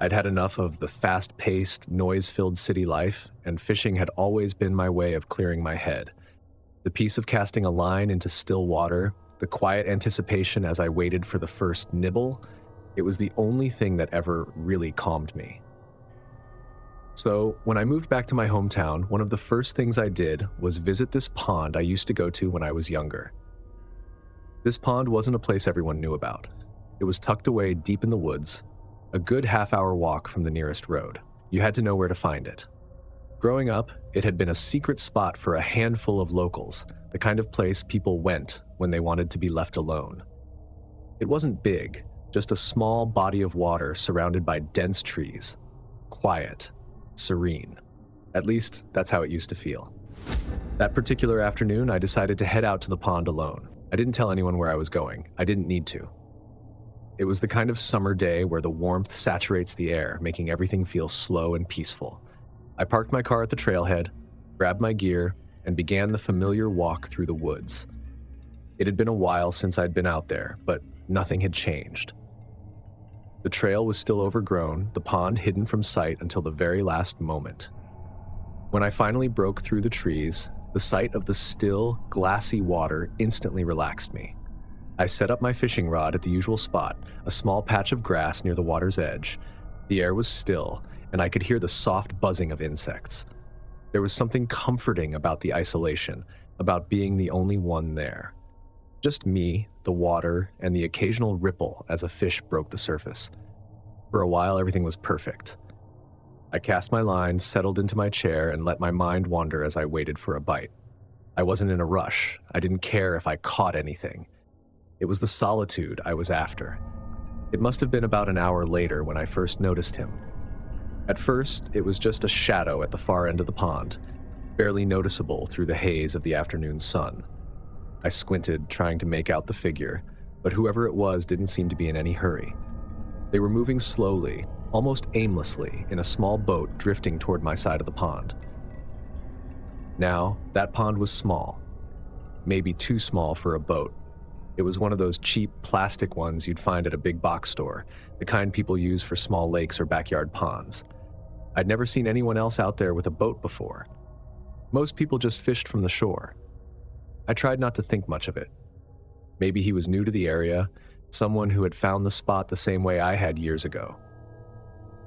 I'd had enough of the fast-paced, noise-filled city life, and fishing had always been my way of clearing my head. The peace of casting a line into still water, the quiet anticipation as I waited for the first nibble, it was the only thing that ever really calmed me. So, when I moved back to my hometown, one of the first things I did was visit this pond I used to go to when I was younger. This pond wasn't a place everyone knew about. It was tucked away deep in the woods, a good half-hour walk from the nearest road. You had to know where to find it. Growing up, it had been a secret spot for a handful of locals, the kind of place people went when they wanted to be left alone. It wasn't big, just a small body of water surrounded by dense trees. Quiet, serene. At least, that's how it used to feel. That particular afternoon, I decided to head out to the pond alone. I didn't tell anyone where I was going. I didn't need to. It was the kind of summer day where the warmth saturates the air, making everything feel slow and peaceful. I parked my car at the trailhead, grabbed my gear, and began the familiar walk through the woods. It had been a while since I'd been out there, but nothing had changed. The trail was still overgrown, the pond hidden from sight until the very last moment. When I finally broke through the trees, the sight of the still, glassy water instantly relaxed me. I set up my fishing rod at the usual spot, a small patch of grass near the water's edge. The air was still, and I could hear the soft buzzing of insects. There was something comforting about the isolation, about being the only one there. Just me, the water, and the occasional ripple as a fish broke the surface. For a while, everything was perfect. I cast my line, settled into my chair, and let my mind wander as I waited for a bite. I wasn't in a rush. I didn't care if I caught anything. It was the solitude I was after. It must have been about an hour later when I first noticed him. At first, it was just a shadow at the far end of the pond, barely noticeable through the haze of the afternoon sun. I squinted, trying to make out the figure, but whoever it was didn't seem to be in any hurry. They were moving slowly, almost aimlessly, in a small boat drifting toward my side of the pond. Now, that pond was small, maybe too small for a boat. It was one of those cheap plastic ones you'd find at a big box store, the kind people use for small lakes or backyard ponds. I'd never seen anyone else out there with a boat before. Most people just fished from the shore. I tried not to think much of it. Maybe he was new to the area, someone who had found the spot the same way I had years ago.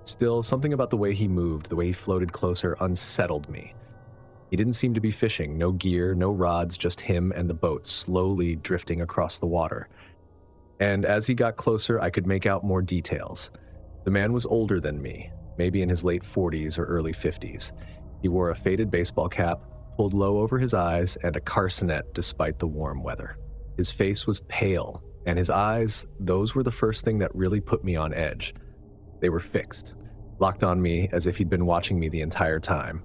Still, something about the way he moved, the way he floated closer, unsettled me. He didn't seem to be fishing, no gear, no rods, just him and the boat slowly drifting across the water. And as he got closer, I could make out more details. The man was older than me, maybe in his late 40s or early 50s. He wore a faded baseball cap, pulled low over his eyes, and a carcinet despite the warm weather. His face was pale, and his eyes, those were the first thing that really put me on edge. They were fixed, locked on me as if he'd been watching me the entire time.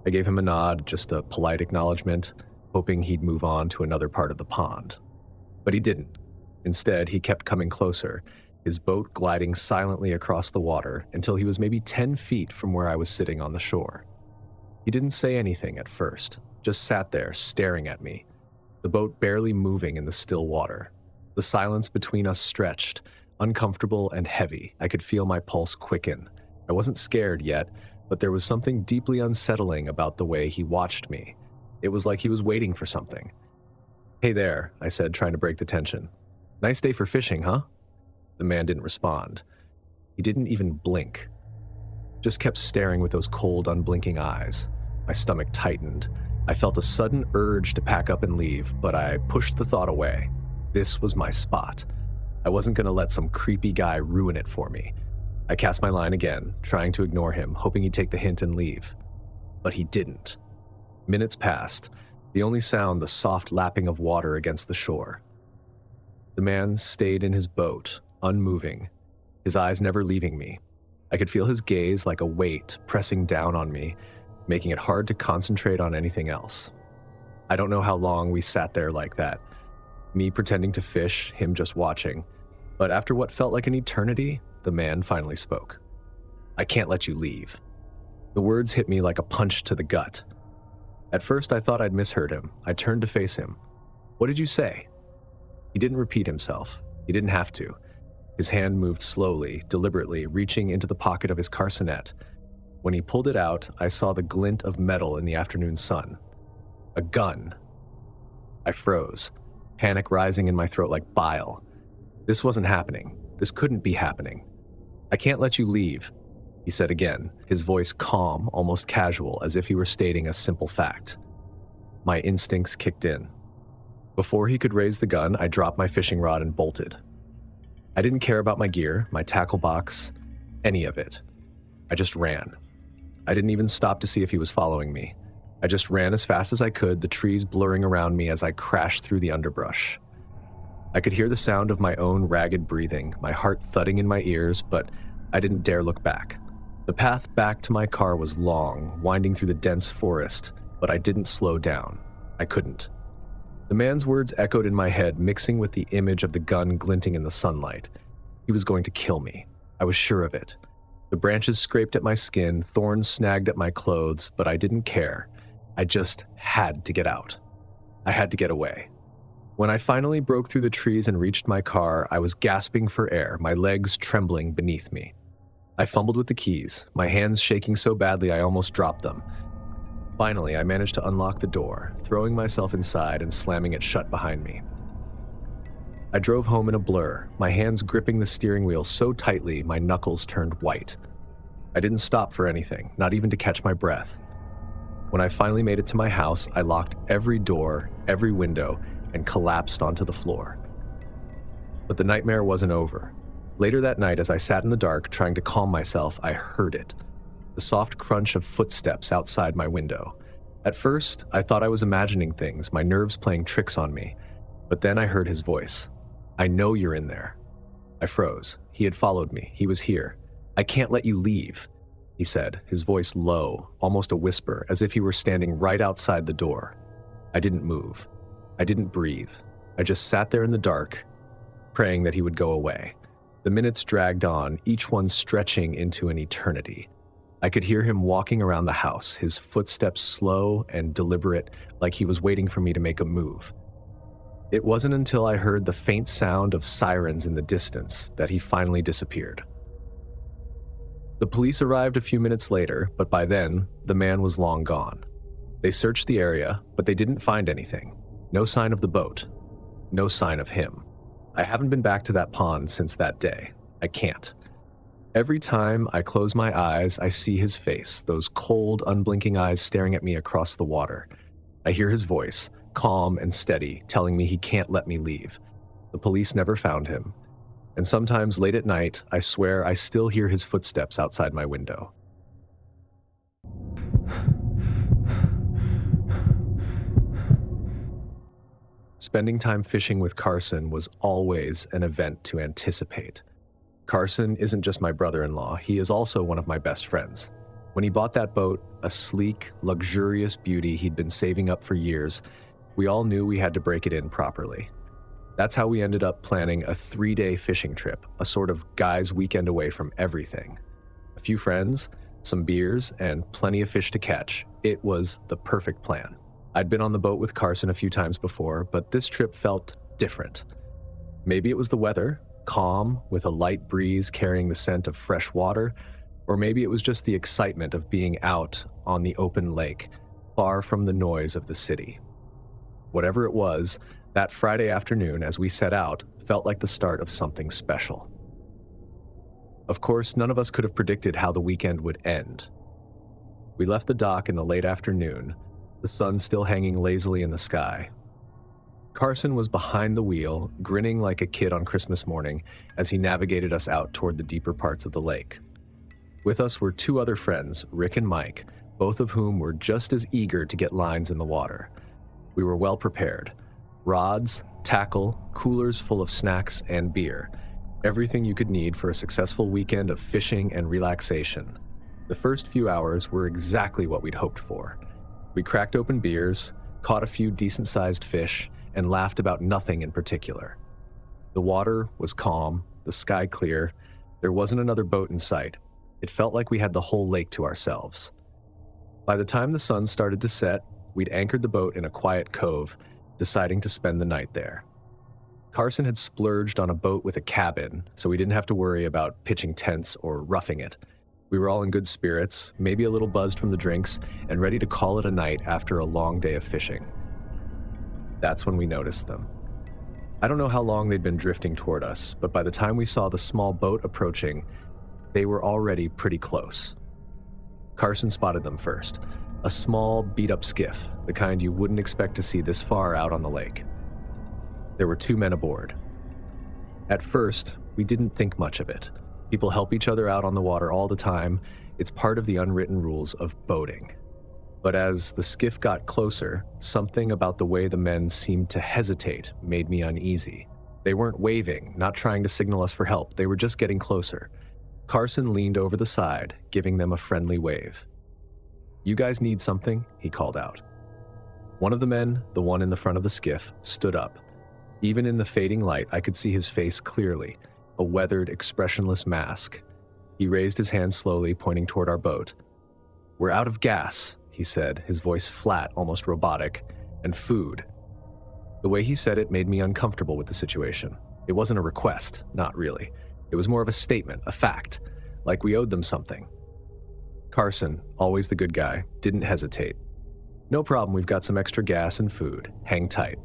I gave him a nod, just a polite acknowledgement, hoping he'd move on to another part of the pond. But he didn't. Instead, he kept coming closer, his boat gliding silently across the water until he was maybe 10 feet from where I was sitting on the shore. He didn't say anything at first, just sat there staring at me, the boat barely moving in the still water. The silence between us stretched, uncomfortable and heavy. I could feel my pulse quicken. I wasn't scared yet, but there was something deeply unsettling about the way he watched me. It was like he was waiting for something. "Hey there," I said, trying to break the tension. "Nice day for fishing, huh?" The man didn't respond. He didn't even blink. Just kept staring with those cold, unblinking eyes. My stomach tightened. I felt a sudden urge to pack up and leave, but I pushed the thought away. This was my spot. I wasn't going to let some creepy guy ruin it for me. I cast my line again, trying to ignore him, hoping he'd take the hint and leave. But he didn't. Minutes passed, the only sound the soft lapping of water against the shore. The man stayed in his boat, unmoving, his eyes never leaving me. I could feel his gaze like a weight pressing down on me, making it hard to concentrate on anything else. I don't know how long we sat there like that, me pretending to fish, him just watching. But after what felt like an eternity, the man finally spoke. "I can't let you leave." The words hit me like a punch to the gut. At first, I thought I'd misheard him. I turned to face him. "What did you say?" He didn't repeat himself. He didn't have to. His hand moved slowly, deliberately, reaching into the pocket of his carcanet. When he pulled it out, I saw the glint of metal in the afternoon sun. A gun. I froze, panic rising in my throat like bile. This wasn't happening. This couldn't be happening. "I can't let you leave," he said again, his voice calm, almost casual, as if he were stating a simple fact. My instincts kicked in. Before he could raise the gun, I dropped my fishing rod and bolted. I didn't care about my gear, my tackle box, any of it. I just ran. I didn't even stop to see if he was following me. I just ran as fast as I could, the trees blurring around me as I crashed through the underbrush. I could hear the sound of my own ragged breathing, my heart thudding in my ears, but I didn't dare look back. The path back to my car was long, winding through the dense forest, but I didn't slow down. I couldn't. The man's words echoed in my head, mixing with the image of the gun glinting in the sunlight. He was going to kill me. I was sure of it. The branches scraped at my skin, thorns snagged at my clothes, but I didn't care. I just had to get out. I had to get away. When I finally broke through the trees and reached my car, I was gasping for air, my legs trembling beneath me. I fumbled with the keys, my hands shaking so badly I almost dropped them. Finally, I managed to unlock the door, throwing myself inside and slamming it shut behind me. I drove home in a blur, my hands gripping the steering wheel so tightly my knuckles turned white. I didn't stop for anything, not even to catch my breath. When I finally made it to my house, I locked every door, every window, and collapsed onto the floor. But the nightmare wasn't over. Later that night, as I sat in the dark trying to calm myself, I heard it. The soft crunch of footsteps outside my window. At first, I thought I was imagining things, my nerves playing tricks on me. But then I heard his voice. "I know you're in there." I froze. He had followed me. He was here. "I can't let you leave," he said, his voice low, almost a whisper, as if he were standing right outside the door. I didn't move. I didn't breathe. I just sat there in the dark, praying that he would go away. The minutes dragged on, each one stretching into an eternity. I could hear him walking around the house, his footsteps slow and deliberate, like he was waiting for me to make a move. It wasn't until I heard the faint sound of sirens in the distance that he finally disappeared. The police arrived a few minutes later, but by then, the man was long gone. They searched the area, but they didn't find anything. No sign of the boat. No sign of him. I haven't been back to that pond since that day. I can't. Every time I close my eyes, I see his face, those cold, unblinking eyes staring at me across the water. I hear his voice, calm and steady, telling me he can't let me leave. The police never found him. And sometimes late at night, I swear I still hear his footsteps outside my window. Spending time fishing with Carson was always an event to anticipate. Carson isn't just my brother-in-law, he is also one of my best friends. When he bought that boat, a sleek, luxurious beauty he'd been saving up for years, we all knew we had to break it in properly. That's how we ended up planning a 3-day fishing trip, a sort of guy's weekend away from everything. A few friends, some beers, and plenty of fish to catch. It was the perfect plan. I'd been on the boat with Carson a few times before, but this trip felt different. Maybe it was the weather, calm, with a light breeze carrying the scent of fresh water, or maybe it was just the excitement of being out on the open lake, far from the noise of the city. Whatever it was, that Friday afternoon as we set out felt like the start of something special. Of course, none of us could have predicted how the weekend would end. We left the dock in the late afternoon, the sun still hanging lazily in the sky. Carson was behind the wheel, grinning like a kid on Christmas morning as he navigated us out toward the deeper parts of the lake. With us were 2 other friends, Rick and Mike, both of whom were just as eager to get lines in the water. We were well prepared. Rods, tackle, coolers full of snacks and beer. Everything you could need for a successful weekend of fishing and relaxation. The first few hours were exactly what we'd hoped for. We cracked open beers, caught a few decent-sized fish, and laughed about nothing in particular. The water was calm, the sky clear. There wasn't another boat in sight. It felt like we had the whole lake to ourselves. By the time the sun started to set, we'd anchored the boat in a quiet cove, deciding to spend the night there. Carson had splurged on a boat with a cabin, so we didn't have to worry about pitching tents or roughing it. We were all in good spirits, maybe a little buzzed from the drinks, and ready to call it a night after a long day of fishing. That's when we noticed them. I don't know how long they'd been drifting toward us, but by the time we saw the small boat approaching, they were already pretty close. Carson spotted them first. A small, beat-up skiff, the kind you wouldn't expect to see this far out on the lake. There were 2 men aboard. At first, we didn't think much of it. People help each other out on the water all the time. It's part of the unwritten rules of boating. But as the skiff got closer, something about the way the men seemed to hesitate made me uneasy. They weren't waving, not trying to signal us for help. They were just getting closer. Carson leaned over the side, giving them a friendly wave. "You guys need something?" he called out. One of the men, the one in the front of the skiff, stood up. Even in the fading light, I could see his face clearly, a weathered, expressionless mask. He raised his hand slowly, pointing toward our boat. "We're out of gas," he said, his voice flat, almost robotic, "and food." The way he said it made me uncomfortable with the situation. It wasn't a request, not really. It was more of a statement, a fact, like we owed them something. Carson, always the good guy, didn't hesitate. "No problem, we've got some extra gas and food. Hang tight."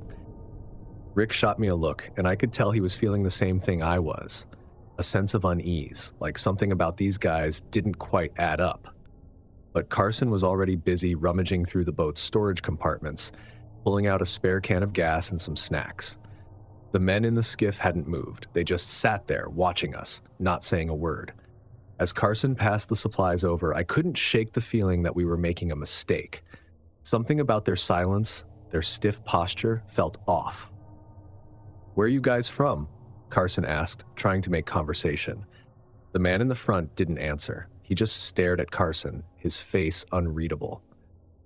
Rick shot me a look, and I could tell he was feeling the same thing I was. A sense of unease, like something about these guys didn't quite add up. But Carson was already busy rummaging through the boat's storage compartments, pulling out a spare can of gas and some snacks. The men in the skiff hadn't moved. They just sat there, watching us, not saying a word. As Carson passed the supplies over, I couldn't shake the feeling that we were making a mistake. Something about their silence, their stiff posture, felt off. "Where are you guys from?" Carson asked, trying to make conversation. The man in the front didn't answer. He just stared at Carson, his face unreadable.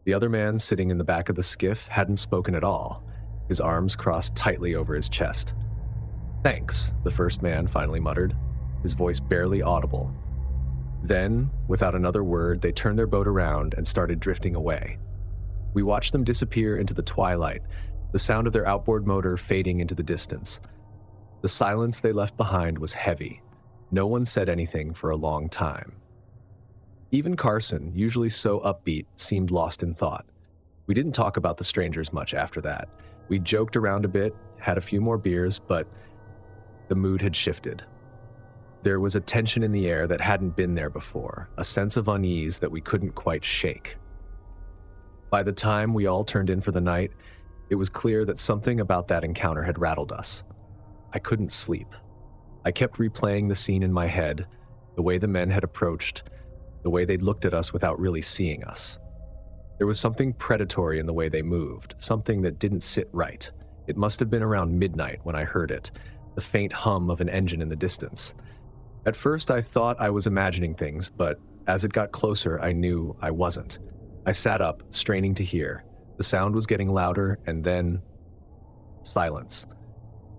The other man sitting in the back of the skiff hadn't spoken at all, his arms crossed tightly over his chest. "Thanks," the first man finally muttered, his voice barely audible. Then, without another word, they turned their boat around and started drifting away. We watched them disappear into the twilight, the sound of their outboard motor fading into the distance. The silence they left behind was heavy. No one said anything for a long time. Even Carson, usually so upbeat, seemed lost in thought. We didn't talk about the strangers much after that. We joked around a bit, had a few more beers, but the mood had shifted. There was a tension in the air that hadn't been there before, a sense of unease that we couldn't quite shake. By the time we all turned in for the night, it was clear that something about that encounter had rattled us. I couldn't sleep. I kept replaying the scene in my head, the way the men had approached, the way they'd looked at us without really seeing us. There was something predatory in the way they moved, something that didn't sit right. It must have been around midnight when I heard it, the faint hum of an engine in the distance. At first, I thought I was imagining things, but as it got closer, I knew I wasn't. I sat up, straining to hear. The sound was getting louder, and then silence.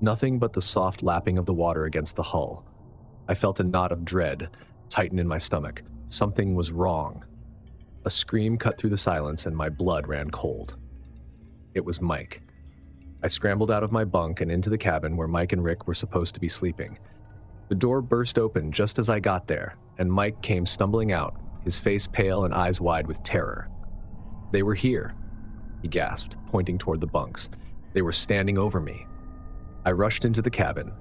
Nothing but the soft lapping of the water against the hull. I felt a knot of dread tighten in my stomach. Something was wrong. A scream cut through the silence, and my blood ran cold. It was Mike. I scrambled out of my bunk and into the cabin where Mike and Rick were supposed to be sleeping. The door burst open just as I got there, and Mike came stumbling out, his face pale and eyes wide with terror. "They were here," he gasped, pointing toward the bunks. "They were standing over me." I rushed into the cabin.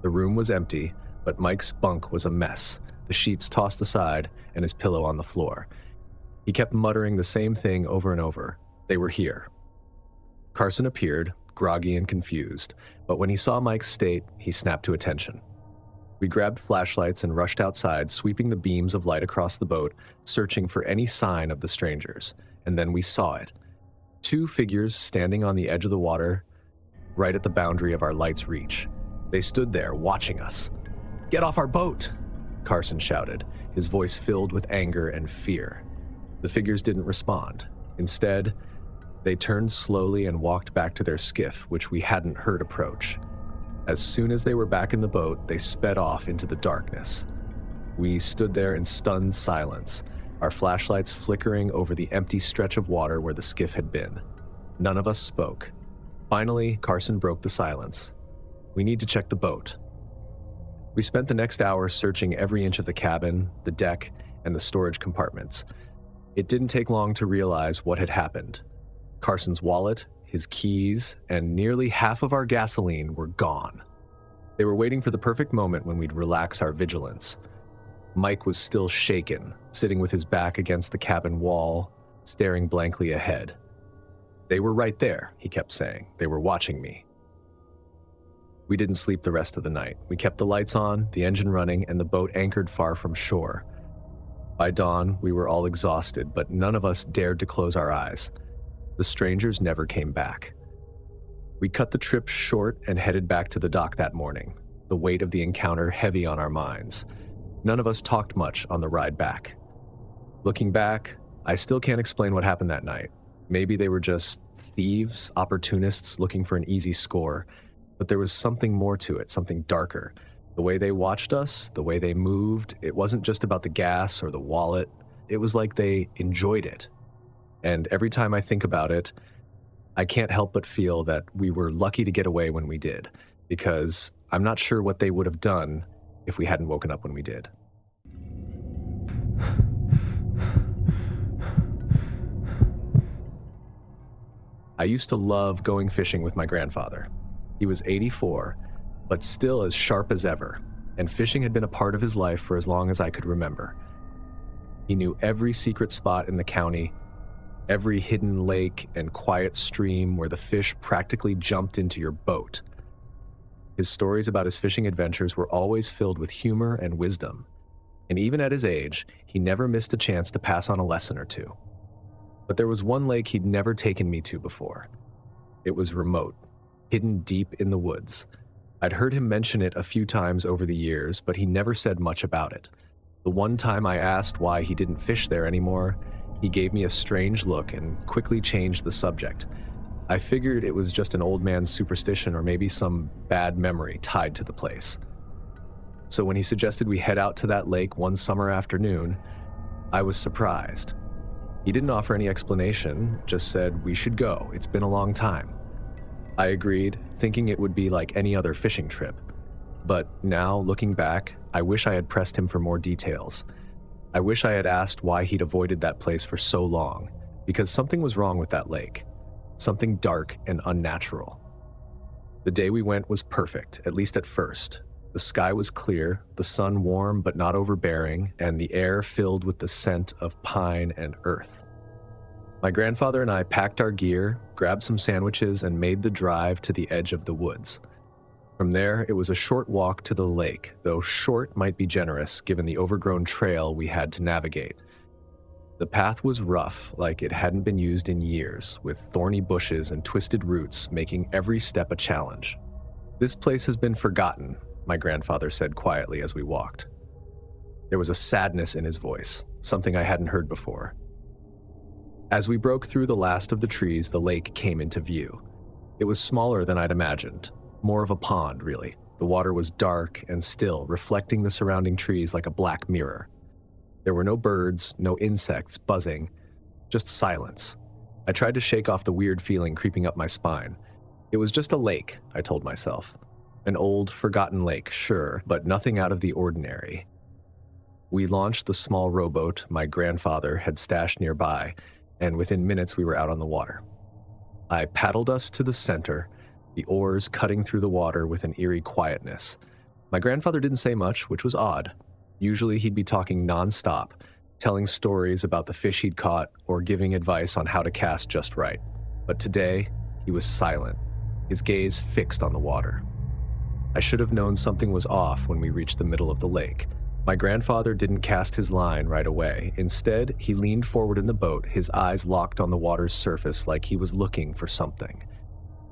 The room was empty, but Mike's bunk was a mess, the sheets tossed aside and his pillow on the floor. He kept muttering the same thing over and over. They were here. Carson appeared, groggy and confused, but when he saw Mike's state, he snapped to attention. We grabbed flashlights and rushed outside, sweeping the beams of light across the boat, searching for any sign of the strangers. And then we saw it. 2 figures standing on the edge of the water, right at the boundary of our light's reach. They stood there, watching us. "Get off our boat!" Carson shouted, his voice filled with anger and fear. The figures didn't respond. Instead, they turned slowly and walked back to their skiff, which we hadn't heard approach. As soon as they were back in the boat, they sped off into the darkness. We stood there in stunned silence, our flashlights flickering over the empty stretch of water where the skiff had been. None of us spoke. Finally, Carson broke the silence. We need to check the boat. We spent the next hour searching every inch of the cabin, the deck, and the storage compartments. It didn't take long to realize what had happened. Carson's wallet, his keys, and nearly half of our gasoline were gone. They were waiting for the perfect moment when we'd relax our vigilance. Mike was still shaken, sitting with his back against the cabin wall, staring blankly ahead. They were right there, he kept saying. They were watching me. We didn't sleep the rest of the night. We kept the lights on, the engine running, and the boat anchored far from shore. By dawn, we were all exhausted, but none of us dared to close our eyes. The strangers never came back. We cut the trip short and headed back to the dock that morning, the weight of the encounter heavy on our minds. None of us talked much on the ride back. Looking back, I still can't explain what happened that night. Maybe they were just thieves, opportunists looking for an easy score, but there was something more to it, something darker. The way they watched us, the way they moved, it wasn't just about the gas or the wallet. It was like they enjoyed it. And every time I think about it, I can't help but feel that we were lucky to get away when we did, because I'm not sure what they would have done if we hadn't woken up when we did. I used to love going fishing with my grandfather. He was 84, but still as sharp as ever, and fishing had been a part of his life for as long as I could remember. He knew every secret spot in the county, every hidden lake and quiet stream where the fish practically jumped into your boat. His stories about his fishing adventures were always filled with humor and wisdom, and even at his age, he never missed a chance to pass on a lesson or two. But there was one lake he'd never taken me to before. It was remote, hidden deep in the woods. I'd heard him mention it a few times over the years, but he never said much about it. The one time I asked why he didn't fish there anymore, he gave me a strange look and quickly changed the subject. I figured it was just an old man's superstition or maybe some bad memory tied to the place. So when he suggested we head out to that lake one summer afternoon, I was surprised. He didn't offer any explanation, just said we should go, it's been a long time. I agreed, thinking it would be like any other fishing trip. But now, looking back, I wish I had pressed him for more details. I wish I had asked why he'd avoided that place for so long, because something was wrong with that lake. Something dark and unnatural. The day we went was perfect, at least at first. The sky was clear, the sun warm but not overbearing, and the air filled with the scent of pine and earth. My grandfather and I packed our gear, grabbed some sandwiches, and made the drive to the edge of the woods. From there, it was a short walk to the lake, though short might be generous given the overgrown trail we had to navigate. The path was rough, like it hadn't been used in years, with thorny bushes and twisted roots making every step a challenge. "This place has been forgotten," my grandfather said quietly as we walked. There was a sadness in his voice, something I hadn't heard before. As we broke through the last of the trees, the lake came into view. It was smaller than I'd imagined, more of a pond, really. The water was dark and still, reflecting the surrounding trees like a black mirror. There were no birds, no insects buzzing, just silence. I tried to shake off the weird feeling creeping up my spine. It was just a lake, I told myself. An old, forgotten lake, sure, but nothing out of the ordinary. We launched the small rowboat my grandfather had stashed nearby, and within minutes we were out on the water. I paddled us to the center, the oars cutting through the water with an eerie quietness. My grandfather didn't say much, which was odd. Usually he'd be talking nonstop, telling stories about the fish he'd caught or giving advice on how to cast just right. But today, he was silent, his gaze fixed on the water. I should have known something was off when we reached the middle of the lake. My grandfather didn't cast his line right away. Instead, he leaned forward in the boat, his eyes locked on the water's surface like he was looking for something.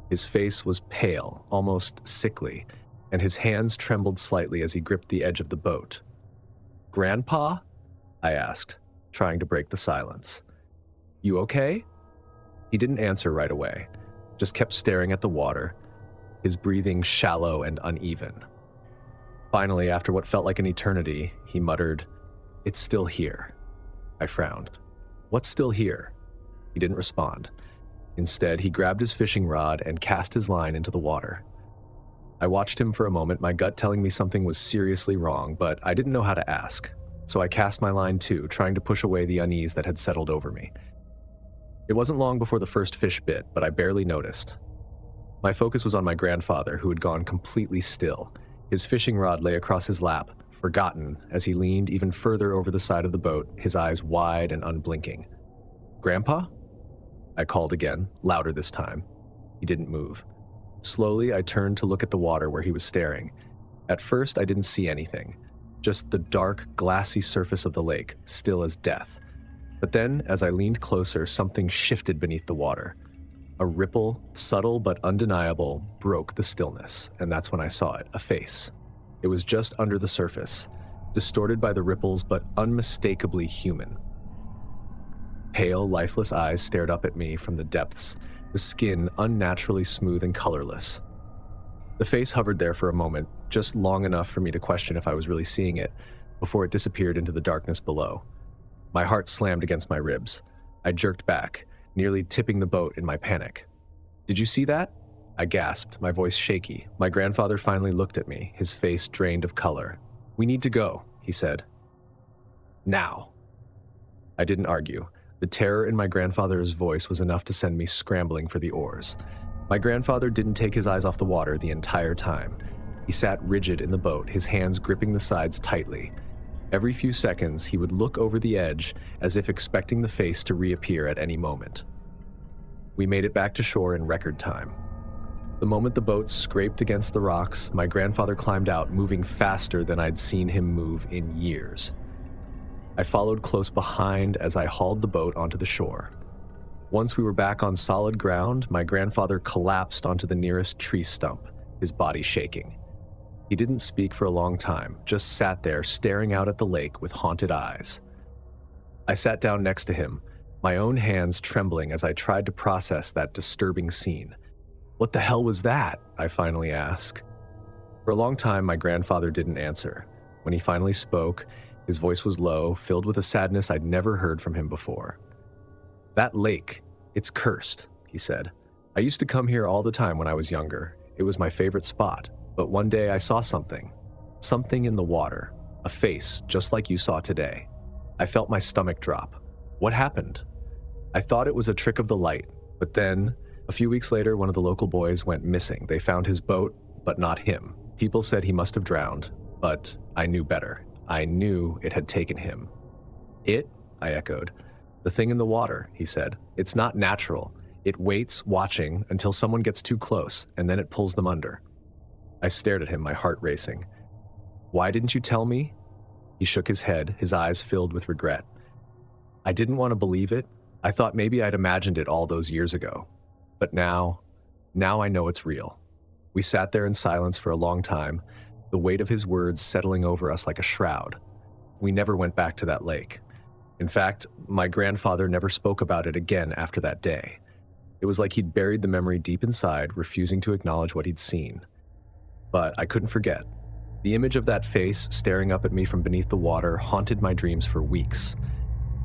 His face was pale, almost sickly, and his hands trembled slightly as he gripped the edge of the boat. "Grandpa?" I asked, trying to break the silence. "You okay?" He didn't answer right away, just kept staring at the water, his breathing shallow and uneven. Finally, after what felt like an eternity, he muttered, "It's still here." I frowned. "What's still here?" He didn't respond. Instead, he grabbed his fishing rod and cast his line into the water. I watched him for a moment, my gut telling me something was seriously wrong, but I didn't know how to ask. So I cast my line too, trying to push away the unease that had settled over me. It wasn't long before the first fish bit, but I barely noticed. My focus was on my grandfather, who had gone completely still. His fishing rod lay across his lap, forgotten, as he leaned even further over the side of the boat, his eyes wide and unblinking. "Grandpa?" I called again, louder this time. He didn't move. Slowly, I turned to look at the water where he was staring. At first, I didn't see anything, just the dark, glassy surface of the lake, still as death. But then, as I leaned closer, something shifted beneath the water. A ripple, subtle but undeniable, broke the stillness, and that's when I saw it, a face. It was just under the surface, distorted by the ripples but unmistakably human. Pale, lifeless eyes stared up at me from the depths, the skin unnaturally smooth and colorless. The face hovered there for a moment, just long enough for me to question if I was really seeing it, before it disappeared into the darkness below. My heart slammed against my ribs. I jerked back, nearly tipping the boat in my panic. "Did you see that?" I gasped, my voice shaky. My grandfather finally looked at me, his face drained of color. "We need to go," he said. "Now." I didn't argue. The terror in my grandfather's voice was enough to send me scrambling for the oars. My grandfather didn't take his eyes off the water the entire time. He sat rigid in the boat, his hands gripping the sides tightly. Every few seconds, he would look over the edge as if expecting the face to reappear at any moment. We made it back to shore in record time. The moment the boat scraped against the rocks, my grandfather climbed out, moving faster than I'd seen him move in years. I followed close behind as I hauled the boat onto the shore. Once we were back on solid ground, my grandfather collapsed onto the nearest tree stump, his body shaking. He didn't speak for a long time, just sat there staring out at the lake with haunted eyes. I sat down next to him, my own hands trembling as I tried to process that disturbing scene. "What the hell was that?" I finally asked. For a long time, my grandfather didn't answer. When he finally spoke, his voice was low, filled with a sadness I'd never heard from him before. "That lake, it's cursed," he said. "I used to come here all the time when I was younger. It was my favorite spot. But one day I saw something. Something in the water. A face, just like you saw today. I felt my stomach drop. What happened? I thought it was a trick of the light, but then, a few weeks later, one of the local boys went missing. They found his boat, but not him. People said he must have drowned, but I knew better. I knew it had taken him." "It?" I echoed. "The thing in the water," he said. "It's not natural. It waits, watching, until someone gets too close, and then it pulls them under." I stared at him, my heart racing. "Why didn't you tell me?" He shook his head, his eyes filled with regret. "I didn't want to believe it. I thought maybe I'd imagined it all those years ago. But now I know it's real." We sat there in silence for a long time, the weight of his words settling over us like a shroud. We never went back to that lake. In fact, my grandfather never spoke about it again after that day. It was like he'd buried the memory deep inside, refusing to acknowledge what he'd seen. But I couldn't forget. The image of that face staring up at me from beneath the water haunted my dreams for weeks.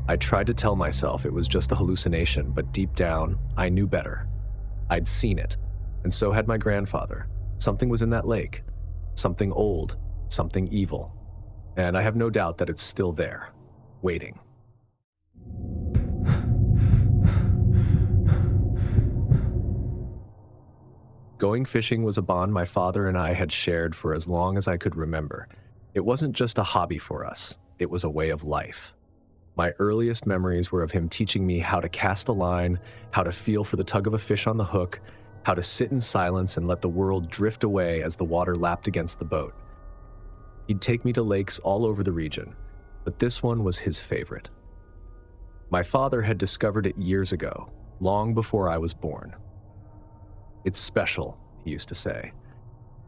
I tried to tell myself it was just a hallucination, but deep down, I knew better. I'd seen it, and so had my grandfather. Something was in that lake. Something old, something evil. And I have no doubt that it's still there, waiting. Going fishing was a bond my father and I had shared for as long as I could remember. It wasn't just a hobby for us, it was a way of life. My earliest memories were of him teaching me how to cast a line, how to feel for the tug of a fish on the hook, how to sit in silence and let the world drift away as the water lapped against the boat. He'd take me to lakes all over the region, but this one was his favorite. My father had discovered it years ago, long before I was born. "It's special," he used to say.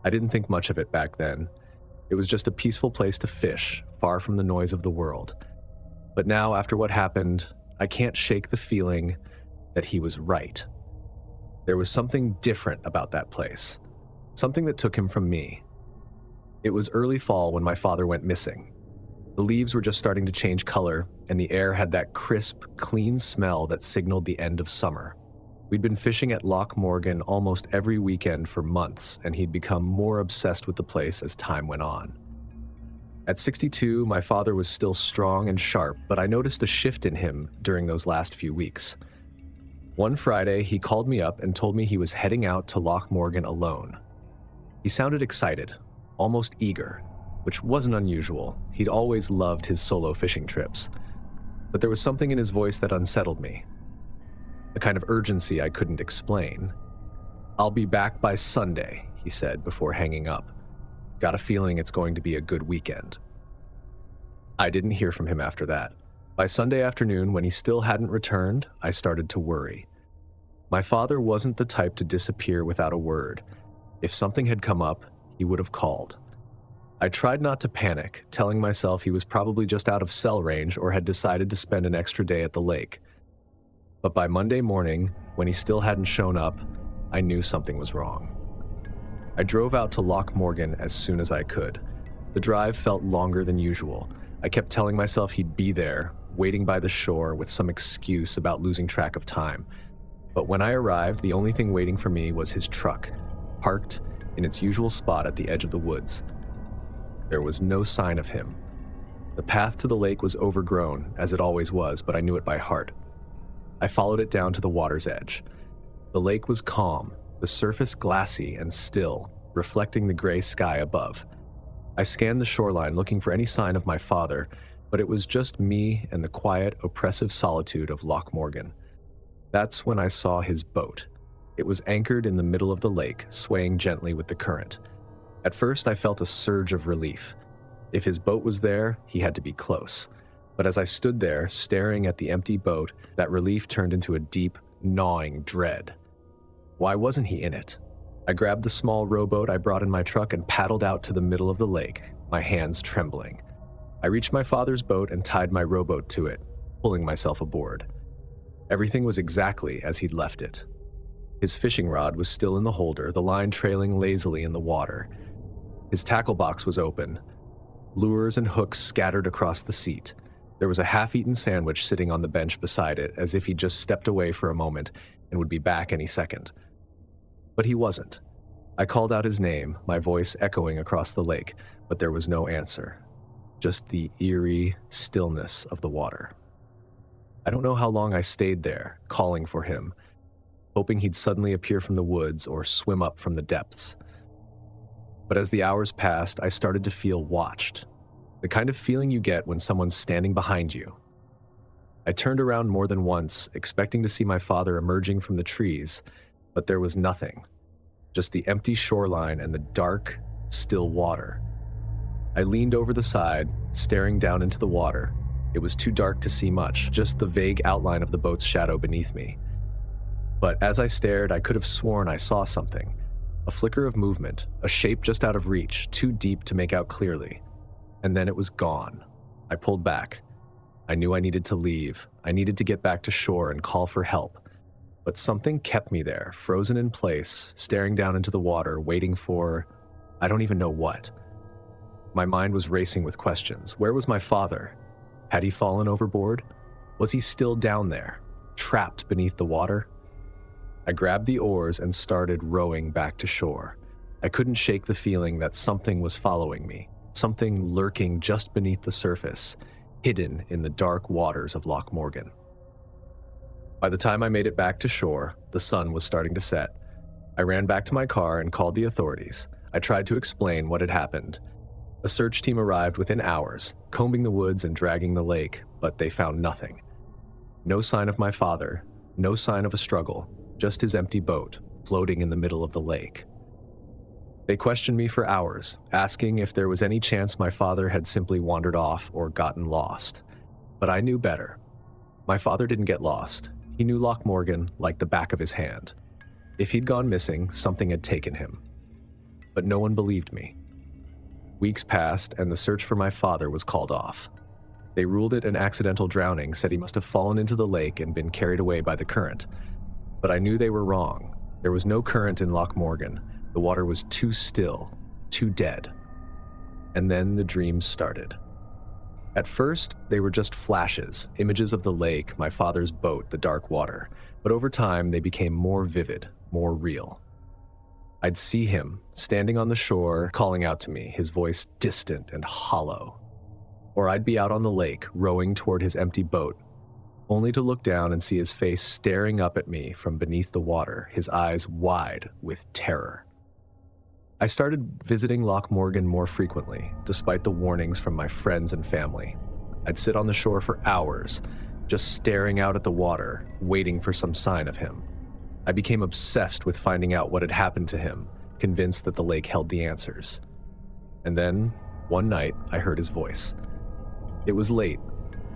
I didn't think much of it back then. It was just a peaceful place to fish, far from the noise of the world. But now, after what happened, I can't shake the feeling that he was right. There was something different about that place, something that took him from me. It was early fall when my father went missing. The leaves were just starting to change color, and the air had that crisp, clean smell that signaled the end of summer. We'd been fishing at Loch Morgan almost every weekend for months, and he'd become more obsessed with the place as time went on. At 62, my father was still strong and sharp, but I noticed a shift in him during those last few weeks. One Friday, he called me up and told me he was heading out to Loch Morgan alone. He sounded excited, almost eager, which wasn't unusual. He'd always loved his solo fishing trips. But there was something in his voice that unsettled me. A kind of urgency I couldn't explain. "I'll be back by Sunday," he said before hanging up. "Got a feeling it's going to be a good weekend." I didn't hear from him after that. By Sunday afternoon, when he still hadn't returned, I started to worry. My father wasn't the type to disappear without a word. If something had come up, he would have called. I tried not to panic, telling myself he was probably just out of cell range or had decided to spend an extra day at the lake. But by Monday morning, when he still hadn't shown up, I knew something was wrong. I drove out to Loch Morgan as soon as I could. The drive felt longer than usual. I kept telling myself he'd be there, waiting by the shore with some excuse about losing track of time. But when I arrived, the only thing waiting for me was his truck, parked in its usual spot at the edge of the woods. There was no sign of him. The path to the lake was overgrown, as it always was, but I knew it by heart. I followed it down to the water's edge. The lake was calm, the surface glassy and still, reflecting the gray sky above. I scanned the shoreline looking for any sign of my father, but it was just me and the quiet, oppressive solitude of Loch Morgan. That's when I saw his boat. It was anchored in the middle of the lake, swaying gently with the current. At first, I felt a surge of relief. If his boat was there, he had to be close. But as I stood there, staring at the empty boat, that relief turned into a deep, gnawing dread. Why wasn't he in it? I grabbed the small rowboat I brought in my truck and paddled out to the middle of the lake, my hands trembling. I reached my father's boat and tied my rowboat to it, pulling myself aboard. Everything was exactly as he'd left it. His fishing rod was still in the holder, the line trailing lazily in the water. His tackle box was open, lures and hooks scattered across the seat. There was a half-eaten sandwich sitting on the bench beside it, as if he'd just stepped away for a moment and would be back any second. But he wasn't. I called out his name, my voice echoing across the lake, but there was no answer. Just the eerie stillness of the water. I don't know how long I stayed there, calling for him, hoping he'd suddenly appear from the woods or swim up from the depths. But as the hours passed, I started to feel watched. The kind of feeling you get when someone's standing behind you. I turned around more than once, expecting to see my father emerging from the trees, but there was nothing. Just the empty shoreline and the dark, still water. I leaned over the side, staring down into the water. It was too dark to see much, just the vague outline of the boat's shadow beneath me. But as I stared, I could have sworn I saw something. A flicker of movement, a shape just out of reach, too deep to make out clearly. And then it was gone. I pulled back. I knew I needed to leave. I needed to get back to shore and call for help. But something kept me there, frozen in place, staring down into the water, waiting for, I don't even know what. My mind was racing with questions. Where was my father? Had he fallen overboard? Was he still down there, trapped beneath the water? I grabbed the oars and started rowing back to shore. I couldn't shake the feeling that something was following me. Something lurking just beneath the surface, hidden in the dark waters of Loch Morgan. By the time I made it back to shore, the sun was starting to set. I ran back to my car and called the authorities. I tried to explain what had happened. A search team arrived within hours, combing the woods and dragging the lake, but they found nothing. No sign of my father, no sign of a struggle, just his empty boat, floating in the middle of the lake. They questioned me for hours, asking if there was any chance my father had simply wandered off or gotten lost. But I knew better. My father didn't get lost. He knew Loch Morgan like the back of his hand. If he'd gone missing, something had taken him. But no one believed me. Weeks passed, and the search for my father was called off. They ruled it an accidental drowning, said he must have fallen into the lake and been carried away by the current. But I knew they were wrong. There was no current in Loch Morgan. The water was too still, too dead. And then the dreams started. At first, they were just flashes, images of the lake, my father's boat, the dark water. But over time, they became more vivid, more real. I'd see him, standing on the shore, calling out to me, his voice distant and hollow. Or I'd be out on the lake, rowing toward his empty boat, only to look down and see his face staring up at me from beneath the water, his eyes wide with terror. I started visiting Loch Morgan more frequently, despite the warnings from my friends and family. I'd sit on the shore for hours, just staring out at the water, waiting for some sign of him. I became obsessed with finding out what had happened to him, convinced that the lake held the answers. And then, one night, I heard his voice. It was late,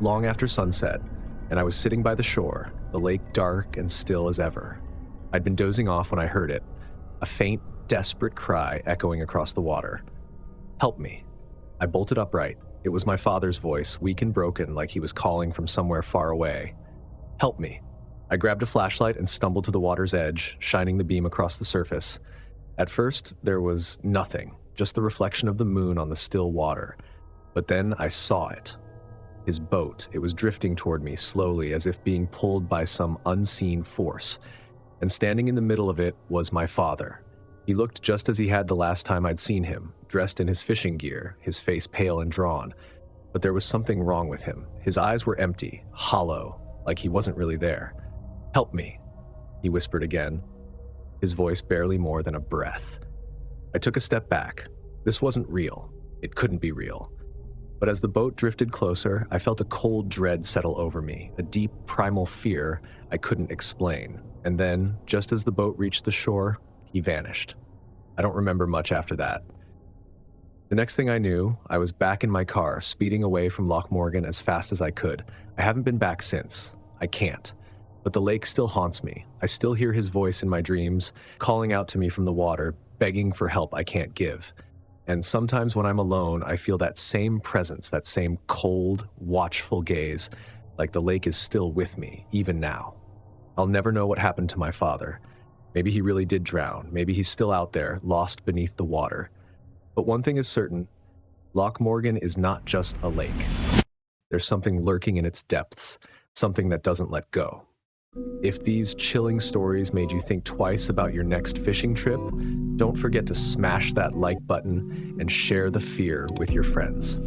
long after sunset, and I was sitting by the shore, the lake dark and still as ever. I'd been dozing off when I heard it, a faint, desperate cry echoing across the water. Help me. I bolted upright. It was my father's voice, weak and broken, like he was calling from somewhere far away. Help me. I grabbed a flashlight and stumbled to the water's edge, shining the beam across the surface. At first, there was nothing, just the reflection of the moon on the still water. But then I saw it. His boat. It was drifting toward me slowly, as if being pulled by some unseen force. And standing in the middle of it was my father. He looked just as he had the last time I'd seen him, dressed in his fishing gear, his face pale and drawn. But there was something wrong with him. His eyes were empty, hollow, like he wasn't really there. Help me, he whispered again, his voice barely more than a breath. I took a step back. This wasn't real. It couldn't be real. But as the boat drifted closer, I felt a cold dread settle over me, a deep primal fear I couldn't explain. And then, just as the boat reached the shore, he vanished. I don't remember much after that. The next thing I knew, I was back in my car, speeding away from Loch Morgan as fast as I could. I haven't been back since. I can't. But the lake still haunts me. I still hear his voice in my dreams, calling out to me from the water, begging for help I can't give. And sometimes when I'm alone, I feel that same presence, that same cold, watchful gaze, like the lake is still with me, even now. I'll never know what happened to my father. Maybe he really did drown. Maybe he's still out there, lost beneath the water. But one thing is certain, Loch Morgan is not just a lake. There's something lurking in its depths, something that doesn't let go. If these chilling stories made you think twice about your next fishing trip, don't forget to smash that like button and share the fear with your friends.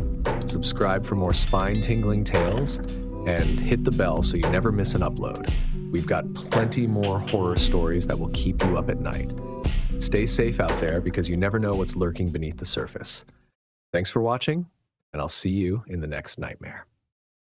Subscribe for more spine-tingling tales, and hit the bell so you never miss an upload. We've got plenty more horror stories that will keep you up at night. Stay safe out there because you never know what's lurking beneath the surface. Thanks for watching, and I'll see you in the next nightmare.